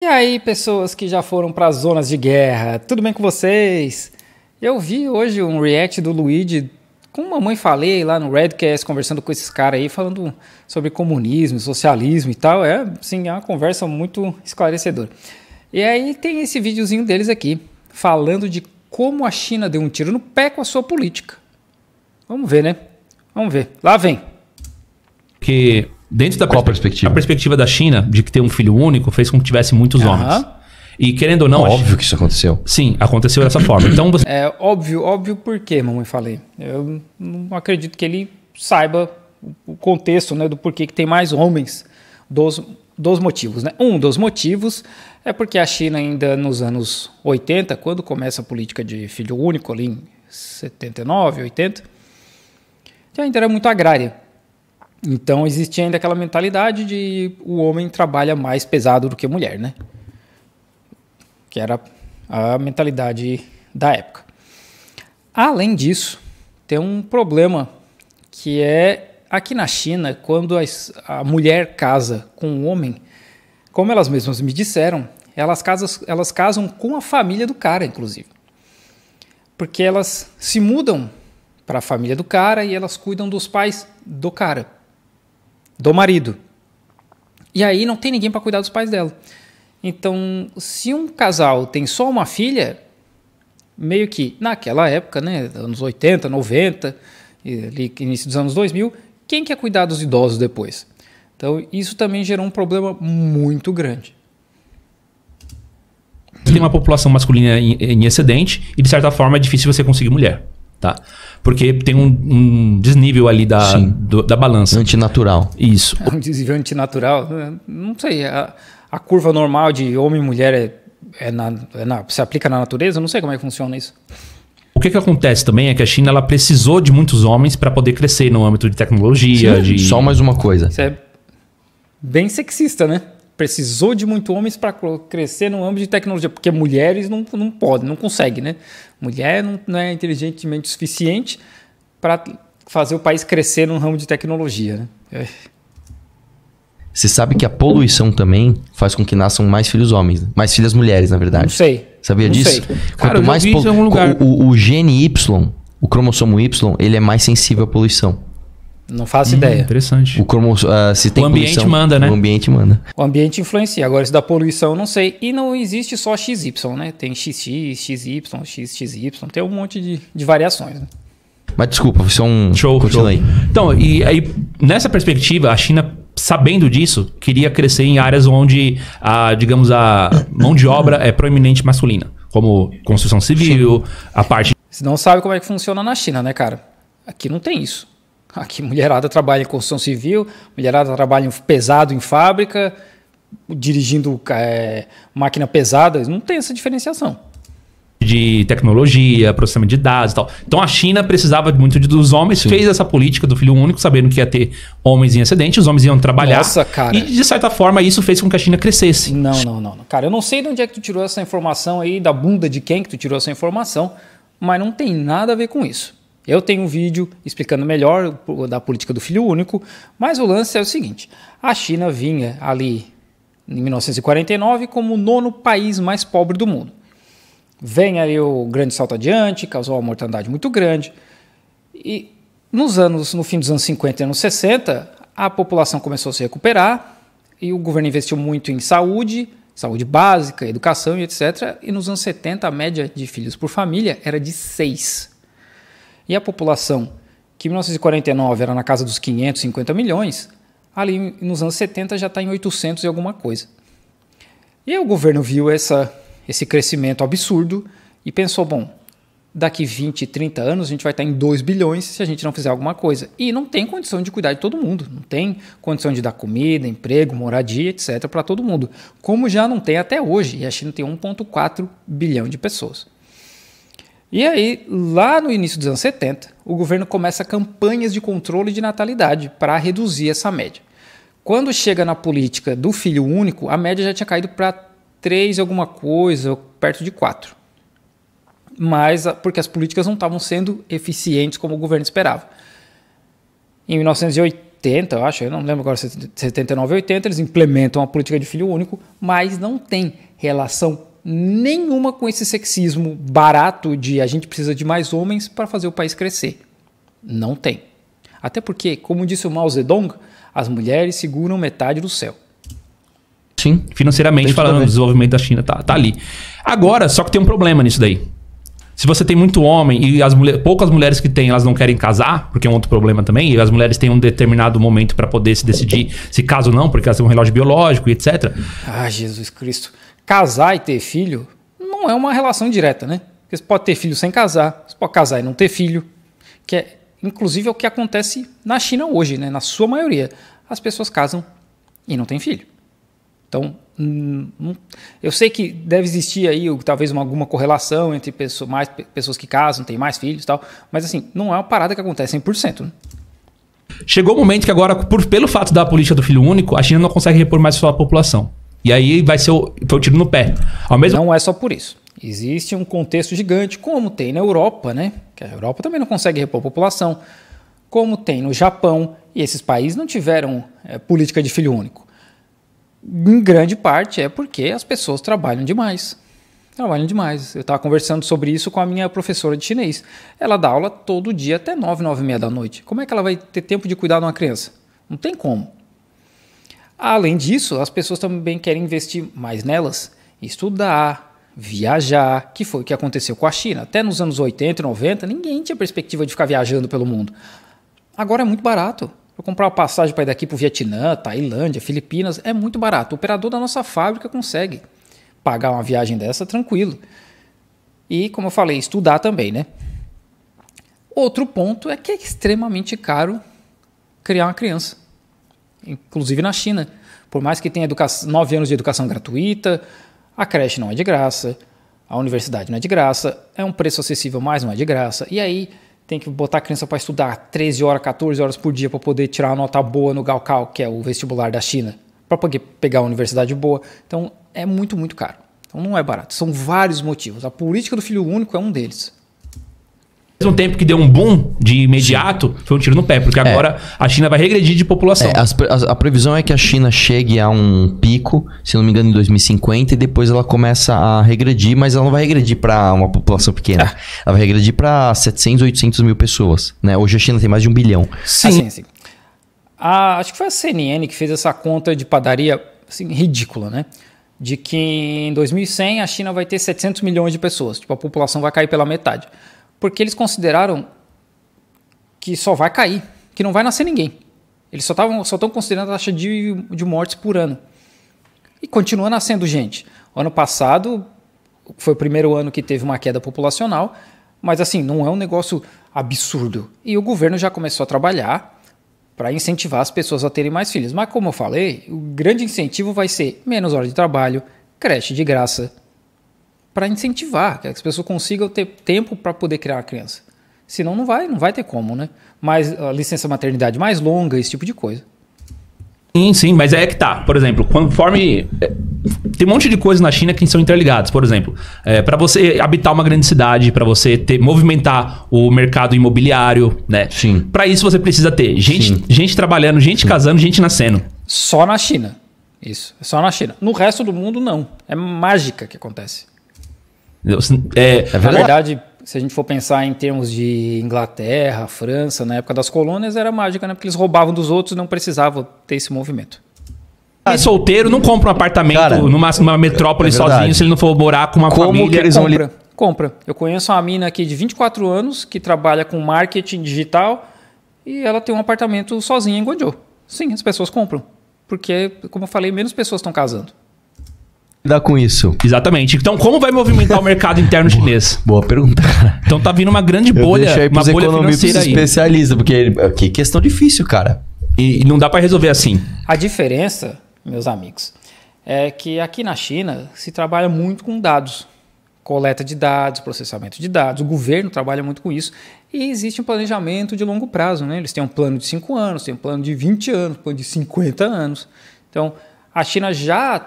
E aí, pessoas que já foram para as zonas de guerra, tudo bem com vocês? Eu vi hoje um react do Luigi com Mamãe Falei lá no Redcast, conversando com esses caras aí, falando sobre comunismo, socialismo e tal. Sim, é uma conversa muito esclarecedora. E aí tem esse videozinho deles aqui, falando de como a China deu um tiro no pé com a sua política. Vamos ver, né? Vamos ver. Lá vem. Porque dentro da perspectiva? A perspectiva da China de que ter um filho único fez com que tivesse muitos homens. E querendo ou não... Óbvio que isso aconteceu. Sim, aconteceu dessa forma. Então você... É óbvio por quê, Mamãe Falei. Eu não acredito que ele saiba o contexto, né, do porquê que tem mais homens, dos motivos. Né? Um dos motivos é porque a China ainda nos anos 80, quando começa a política de filho único, ali em 79, 80, ainda era muito agrária. Então existia ainda aquela mentalidade de o homem trabalha mais pesado do que a mulher, né? Que era a mentalidade da época. Além disso, tem um problema que é aqui na China, quando a mulher casa com um homem, como elas mesmas me disseram, elas casam com a família do cara, inclusive. Porque elas se mudam para a família do cara e elas cuidam dos pais do cara, do marido. E aí não tem ninguém para cuidar dos pais dela. Então, se um casal tem só uma filha, meio que naquela época, né, anos 80, 90, ali, início dos anos 2000, quem quer cuidar dos idosos depois? Então, isso também gerou um problema muito grande. Tem uma população masculina em excedente e, de certa forma, é difícil você conseguir mulher. Tá? Porque tem um desnível ali da balança. Antinatural. Isso. É um desnível antinatural. Não sei, a curva normal de homem e mulher se aplica na natureza? Não sei como é que funciona isso. O que acontece também é que a China ela precisou de muitos homens para poder crescer no âmbito de tecnologia. Só mais uma coisa. Isso é bem sexista, né? Precisou de muitos homens para crescer no âmbito de tecnologia, porque mulheres não podem, não conseguem, né? Mulher não é inteligentemente o suficiente para fazer o país crescer no ramo de tecnologia, né? Você sabe que a poluição também faz com que nasçam mais filhos homens, né? Mais filhas mulheres, na verdade. Não sei. Sabia disso? Sei. Cara, eu já vi isso em algum lugar. O gene Y, o cromossomo Y, ele é mais sensível à poluição. Não faço ideia. Interessante. Se tem o ambiente poluição, manda, né? O ambiente manda. O ambiente influencia. Agora, isso da poluição, eu não sei. E não existe só XY, né? Tem XX, XY, XXY. Tem um monte de variações, né? Mas desculpa, foi só um... Show. Aí. Então, e aí, nessa perspectiva, a China, sabendo disso, queria crescer em áreas onde, digamos, a mão de obra é proeminente masculina. Como construção civil, a parte... Você não sabe como é que funciona na China, né, cara? Aqui não tem isso. Aqui mulherada trabalha em construção civil, mulherada trabalha pesado em fábrica, dirigindo máquina pesada, não tem essa diferenciação. De tecnologia, processamento de dados e tal. Então a China precisava muito dos homens, fez essa política do filho único, sabendo que ia ter homens em excedente, os homens iam trabalhar. Nossa, cara. E de certa forma isso fez com que a China crescesse. Não. Cara, eu não sei de onde é que tu tirou essa informação aí, da bunda de quem que tu tirou essa informação, mas não tem nada a ver com isso. Eu tenho um vídeo explicando melhor da política do filho único, mas o lance é o seguinte: a China vinha ali em 1949 como o 9º país mais pobre do mundo. Vem aí o grande salto adiante, causou uma mortandade muito grande. E no fim dos anos 50 e anos 60, a população começou a se recuperar e o governo investiu muito em saúde básica, educação e etc. E nos anos 70, a média de filhos por família era de 6. E a população, que em 1949 era na casa dos 550 milhões, ali nos anos 70 já está em 800 e alguma coisa. E aí o governo viu esse crescimento absurdo e pensou, bom, daqui 20, 30 anos a gente vai estar em 2 bilhões se a gente não fizer alguma coisa. E não tem condição de cuidar de todo mundo, não tem condição de dar comida, emprego, moradia, etc. para todo mundo, como já não tem até hoje, e a China tem 1,4 bilhão de pessoas. E aí, lá no início dos anos 70, o governo começa campanhas de controle de natalidade para reduzir essa média. Quando chega na política do filho único, a média já tinha caído para 3 alguma coisa, perto de 4. Mas porque as políticas não estavam sendo eficientes como o governo esperava. Em 1980, 80, eu acho, eu não lembro agora, 79 ou 80, eles implementam a política de filho único, mas não tem relação nenhuma com esse sexismo barato de a gente precisa de mais homens para fazer o país crescer. Não tem. Até porque, como disse o Mao Zedong, as mulheres seguram metade do céu. Sim, financeiramente falando, o desenvolvimento da China tá ali. Agora, só que tem um problema nisso daí. Se você tem muito homem e poucas mulheres que têm, elas não querem casar, porque é um outro problema também, e as mulheres têm um determinado momento para poder se decidir se casam ou não, porque elas têm um relógio biológico e etc. Ah, Jesus Cristo. Casar e ter filho não é uma relação direta, né? Porque você pode ter filho sem casar, você pode casar e não ter filho, que é, inclusive, é o que acontece na China hoje, né? Na sua maioria. As pessoas casam e não têm filho. Então, eu sei que deve existir aí talvez alguma correlação entre mais pessoas que casam, têm mais filhos e tal, mas assim, não é uma parada que acontece 100%. Né? Chegou o momento que agora, pelo fato da política do filho único, a China não consegue repor mais sua população. E aí foi o tiro no pé. Não é só por isso. Existe um contexto gigante, como tem na Europa, né? Que a Europa também não consegue repor a população, como tem no Japão, e esses países não tiveram política de filho único. Em grande parte é porque as pessoas trabalham demais. Trabalham demais. Eu estava conversando sobre isso com a minha professora de chinês. Ela dá aula todo dia até 9, 9h30 da noite. Como é que ela vai ter tempo de cuidar de uma criança? Não tem como. Além disso, as pessoas também querem investir mais nelas, estudar, viajar, que foi o que aconteceu com a China. Até nos anos 80 e 90, ninguém tinha perspectiva de ficar viajando pelo mundo. Agora é muito barato. Para comprar uma passagem para ir daqui para o Vietnã, Tailândia, Filipinas, é muito barato. O operador da nossa fábrica consegue pagar uma viagem dessa tranquilo. E, como eu falei, estudar também, né? Outro ponto é que é extremamente caro criar uma criança. Inclusive na China. Por mais que tenha 9 anos de educação gratuita, a creche não é de graça, a universidade não é de graça, é um preço acessível, mas não é de graça. E aí tem que botar a criança para estudar 13 horas, 14 horas por dia para poder tirar uma nota boa no Gaokao, que é o vestibular da China, para poder pegar uma universidade boa. Então é muito, muito caro. Então não é barato. São vários motivos. A política do filho único é um deles. Ao mesmo tempo que deu um boom de imediato, foi um tiro no pé, porque agora a China vai regredir de população. A previsão é que a China chegue a um pico, se não me engano, em 2050, e depois ela começa a regredir, mas ela não vai regredir para uma população pequena. Ela vai regredir para 700, 800 mil pessoas. Né? Hoje a China tem mais de 1 bilhão. Sim. Sim. Acho que foi a CNN que fez essa conta de padaria assim, ridícula, né? De que em 2100 a China vai ter 700 milhões de pessoas. Tipo, a população vai cair pela metade. Porque eles consideraram que só vai cair, que não vai nascer ninguém. Eles só estão considerando a taxa de mortes por ano. E continua nascendo gente. O ano passado foi o primeiro ano que teve uma queda populacional, mas assim, não é um negócio absurdo. E o governo já começou a trabalhar para incentivar as pessoas a terem mais filhos. Mas como eu falei, o grande incentivo vai ser menos horas de trabalho, creche de graça, para incentivar, que as pessoas consigam ter tempo para poder criar uma criança. Senão não vai ter como, né? Mas a licença maternidade mais longa, esse tipo de coisa. Sim, mas é que tá. Por exemplo, conforme... Tem um monte de coisas na China que são interligadas. Por exemplo, para você habitar uma grande cidade, para você movimentar o mercado imobiliário, né? Sim. Para isso você precisa ter gente trabalhando, gente casando, gente nascendo. Só na China. Isso, é só na China. No resto do mundo, não. É mágica que acontece. Na verdade, se a gente for pensar em termos de Inglaterra, França, na época das colônias, era mágica, né? Porque eles roubavam dos outros e não precisavam ter esse movimento. Solteiro não compra um apartamento numa metrópole sozinho se ele não for morar com uma família. Que eles compra. Eu conheço uma mina aqui de 24 anos que trabalha com marketing digital e ela tem um apartamento sozinha em Guangzhou. Sim, as pessoas compram. Porque, como eu falei, menos pessoas estão casando. Lidar com isso. Exatamente. Então, como vai movimentar o mercado interno chinês? Boa pergunta, cara. Então tá vindo uma grande bolha, uma bolha financeira aí. Especialista, porque que questão difícil, cara. E não dá para resolver assim. A diferença, meus amigos, é que aqui na China se trabalha muito com dados. Coleta de dados, processamento de dados. O governo trabalha muito com isso. E existe um planejamento de longo prazo, né? Eles têm um plano de 5 anos, têm um plano de 20 anos, um plano de 50 anos. Então, a China já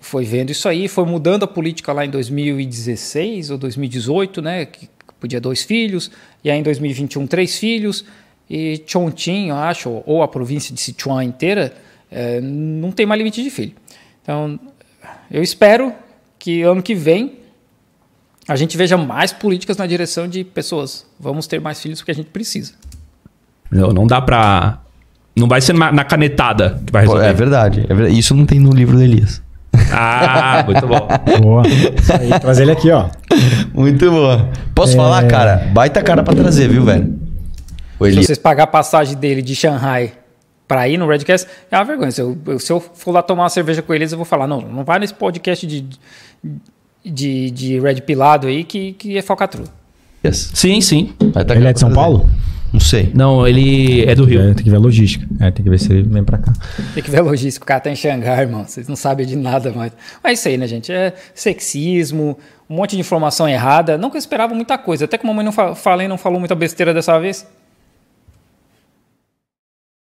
foi vendo isso aí, foi mudando a política lá em 2016 ou 2018, né, que podia 2 filhos, e aí em 2021 3 filhos, e Chongqing, eu acho, ou a província de Sichuan inteira, não tem mais limite de filho. Então, eu espero que ano que vem a gente veja mais políticas na direção de pessoas. Vamos ter mais filhos porque a gente precisa. Não dá pra... Não vai ser na canetada que vai resolver. É verdade. Isso não tem no livro do Elias. Ah, muito bom. Boa. Isso aí, traz ele aqui, ó. Muito boa. Posso falar, cara? Baita cara pra trazer, viu, velho? O Se Elias. vocês pagar a passagem dele de Shanghai para ir no Redcast, é uma vergonha. Se eu for lá tomar uma cerveja com eles, eu vou falar, não vai nesse podcast de Red Pilado aí que é falcatrua. Yes. Sim. Baita Ele cara é de São pra trazer. Paulo? Não sei. Não, ele é do Rio. Tem que ver a logística. Tem que ver se ele vem pra cá. Tem que ver a logística. O cara tá em Xangai, irmão. Vocês não sabem de nada mais. Mas é isso aí, né, gente? É sexismo, um monte de informação errada. Não que eu esperava muita coisa. Até que a mamãe não falou muita besteira dessa vez.